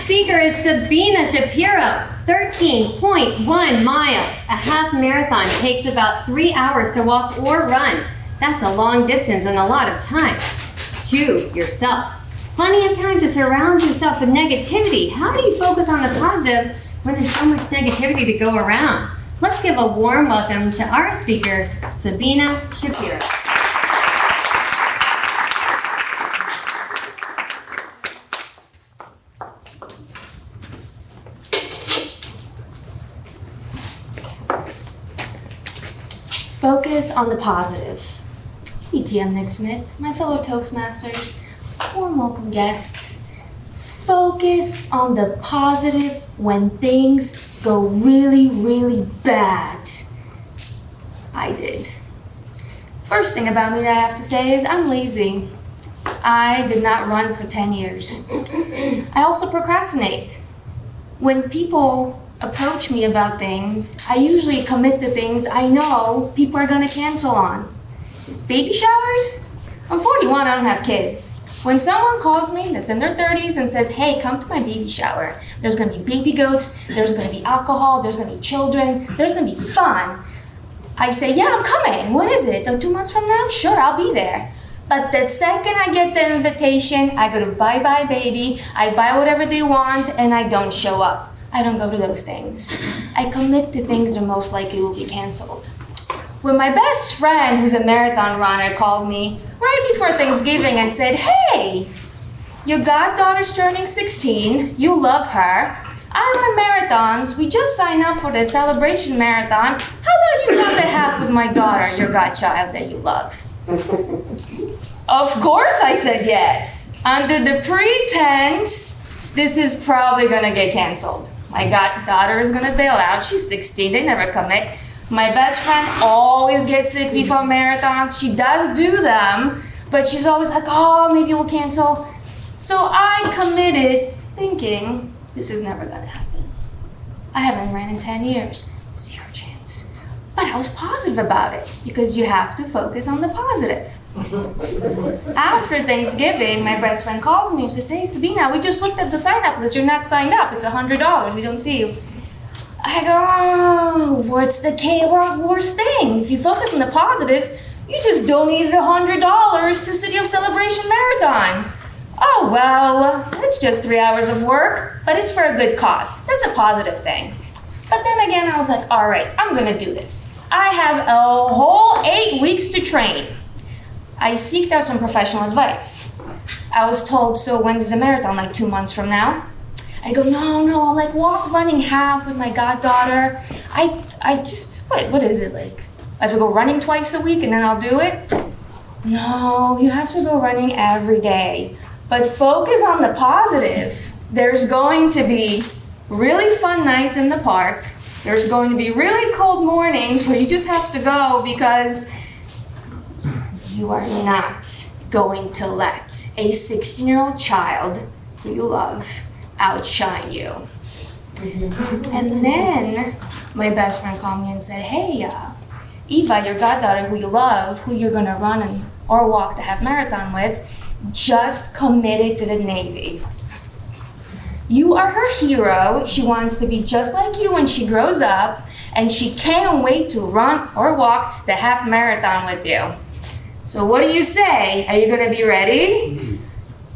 speaker is Sabina Shapiro, 13.1 miles. A half marathon takes about 3 hours to walk or run. That's a long distance and a lot of time. 2, yourself. Plenty of time to surround yourself with negativity. How do you focus on the positive when there's so much negativity to go around? Let's give a warm welcome to our speaker, Sabina Shapiro. Focus on the positive. ETM Nick Smith, my fellow Toastmasters, warm welcome guests. Focus on the positive when things go really, really bad. I did. First thing about me that I have to say is I'm lazy. I did not run for 10 years. I also procrastinate. When people approach me about things, I usually commit to things I know people are gonna cancel on. Baby showers? I'm 41, I don't have kids. When someone calls me that's in their 30s and says, hey, come to my baby shower, there's gonna be baby goats, there's gonna be alcohol, there's gonna be children, there's gonna be fun. I say, yeah, I'm coming. When is it? 2 months from now? Sure, I'll be there. But the second I get the invitation, I go to bye-bye baby, I buy whatever they want, and I don't show up. I don't go to those things. I commit to things that most likely will be canceled. When my best friend, who's a marathon runner, called me right before Thanksgiving and said, hey, your goddaughter's turning 16, you love her, I run marathons, we just signed up for the celebration marathon, how about you run the half with my daughter, your godchild that you love? Of course I said yes, under the pretense this is probably gonna get canceled. My goddaughter is gonna bail out. She's 16, they never commit. My best friend always gets sick before marathons. She does do them, but she's always like, oh, maybe we'll cancel. So I committed thinking, this is never gonna happen. I haven't ran in 10 years, 0 chance. But I was positive about it because you have to focus on the positive. After Thanksgiving, my best friend calls me and says, hey, Sabina, we just looked at the sign-up list. You're not signed up. It's $100. We don't see you. I go, oh, what's the worst thing? If you focus on the positive, you just donated $100 to City of Celebration Marathon. Oh, well, it's just 3 hours of work, but it's for a good cause. That's a positive thing. But then again, I was like, all right, I'm going to do this. I have a whole 8 weeks to train. I seeked out some professional advice. I was told, so when's the marathon, like 2 months from now? I go, no, I'm like running half with my goddaughter. I just, what is it like? I have to go running twice a week and then I'll do it? No, you have to go running every day. But focus on the positive. There's going to be really fun nights in the park. There's going to be really cold mornings where you just have to go because you are not going to let a 16-year-old child who you love outshine you. And then my best friend called me and said, hey, Eva, your goddaughter who you love, who you're gonna run or walk the half marathon with, just committed to the Navy. You are her hero. She wants to be just like you when she grows up, and she can't wait to run or walk the half marathon with you. So what do you say? Are you gonna be ready?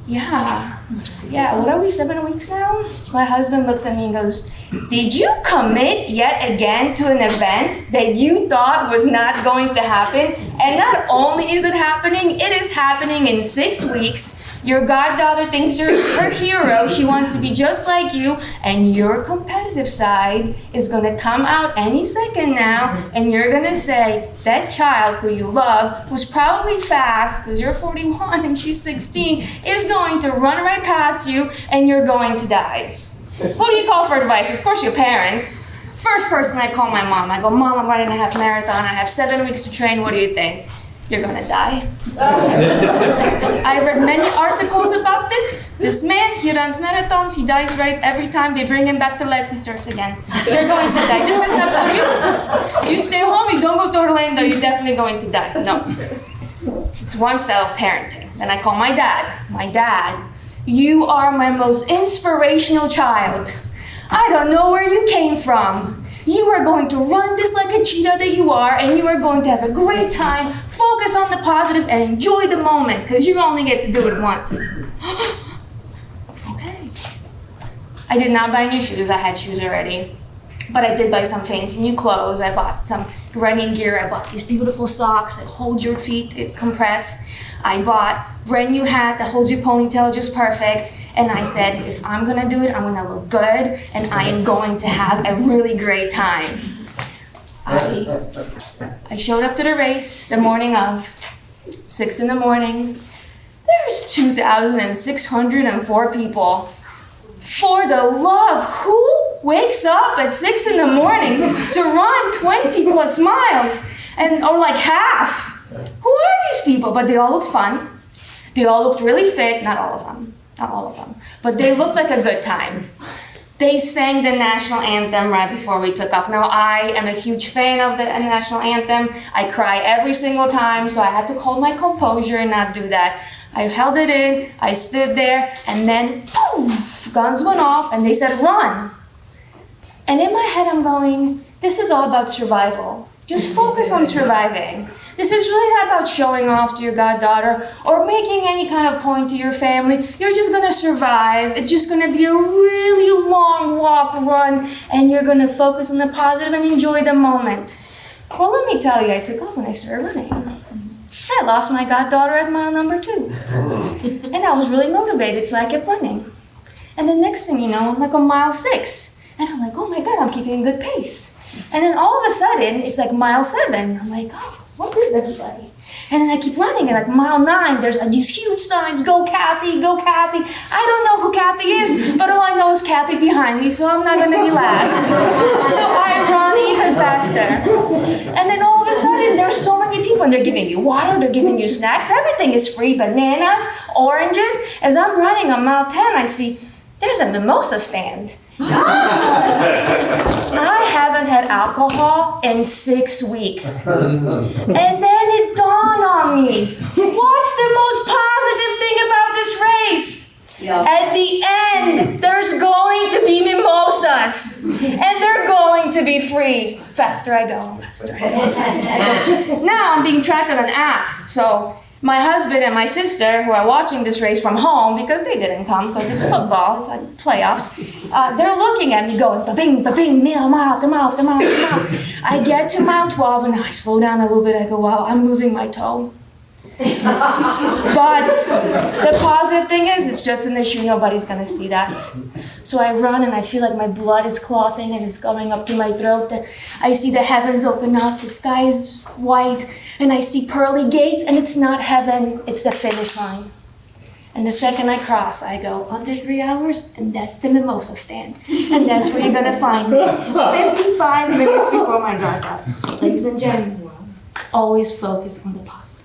Yeah, what are we, 7 weeks now? My husband looks at me and goes, did you commit yet again to an event that you thought was not going to happen? And not only is it happening, it is happening in 6 weeks. Your goddaughter thinks you're her hero. She wants to be just like you, and your competitive side is gonna come out any second now, and you're gonna say, that child who you love, who's probably fast, because you're 41 and she's 16, is going to run right past you, and you're going to die. Who do you call for advice? Of course, your parents. First person I call my mom. I go, Mom, I'm running a half marathon. I have 7 weeks to train. What do you think? You're gonna die. I've read many articles about this. This man, he runs marathons, he dies right every time they bring him back to life, he starts again. You're going to die. This is not for you. You stay home, you don't go to Orlando, you're definitely going to die. No. It's one style of parenting. Then I call my dad. My dad You are my most inspirational child. I don't know where you came from. You are going to run this like a cheetah that you are, and you are going to have a great time. Focus on the positive and enjoy the moment, because you only get to do it once. Okay. I did not buy new shoes. I had shoes already. But I did buy some fancy new clothes. I bought some running gear. I bought these beautiful socks that hold your feet, it compress. I bought a brand new hat that holds your ponytail just perfect. And I said, if I'm gonna do it, I'm gonna look good, and I am going to have a really great time. I showed up to the race the morning of, 6 in the morning. There's 2,604 people. For the love, who wakes up at 6 in the morning to run 20 plus miles, or like half? Who are these people? But they all looked fun. They all looked really fit, not all of them, but they looked like a good time. They sang the national anthem right before we took off. Now, I am a huge fan of the national anthem. I cry every single time, so I had to hold my composure and not do that. I held it in, I stood there, and then poof, guns went off, and they said, run. And in my head, I'm going, this is all about survival. Just focus on surviving. This is really not about showing off to your goddaughter or making any kind of point to your family. You're just gonna survive. It's just gonna be a really long walk, run, and you're gonna focus on the positive and enjoy the moment. Well, let me tell you, I took off when I started running. I lost my goddaughter at mile number 2. And I was really motivated, so I kept running. And the next thing you know, I'm like on mile 6. And I'm like, oh my God, I'm keeping a good pace. And then all of a sudden, it's like mile 7. I'm like, oh, what is everybody? And then I keep running, and like mile 9, there's these huge signs, go Kathy, go Kathy. I don't know who Kathy is, but all I know is Kathy behind me, so I'm not gonna be last. So I run even faster. And then all of a sudden, there's so many people, and they're giving you water, they're giving you snacks, everything is free, bananas, oranges. As I'm running on mile 10, I see there's a mimosa stand. I haven't had alcohol in 6 weeks. And then it dawned on me, what's the most positive thing about this race? Yep. At the end, there's going to be mimosas. And they're going to be free. Faster I go, faster I go, faster I go. Now I'm being tracked on an app. So my husband and my sister, who are watching this race from home, because they didn't come, because it's football, it's like playoffs, they're looking at me going, ba-bing, ba-bing, mile after mile after mile after mile. I get to mile 12, and I slow down a little bit. I go, wow, I'm losing my toe. But the positive thing is, it's just in the shoe, nobody's gonna see that. So I run, and I feel like my blood is clotting, and it's going up to my throat. I see the heavens open up, the sky is white, and I see pearly gates, and it's not heaven, it's the finish line. And the second I cross, I go under 3 hours, and that's the mimosa stand. And that's where you're gonna find me. 55 minutes before my workout. Ladies and gentlemen, always focus on the positive.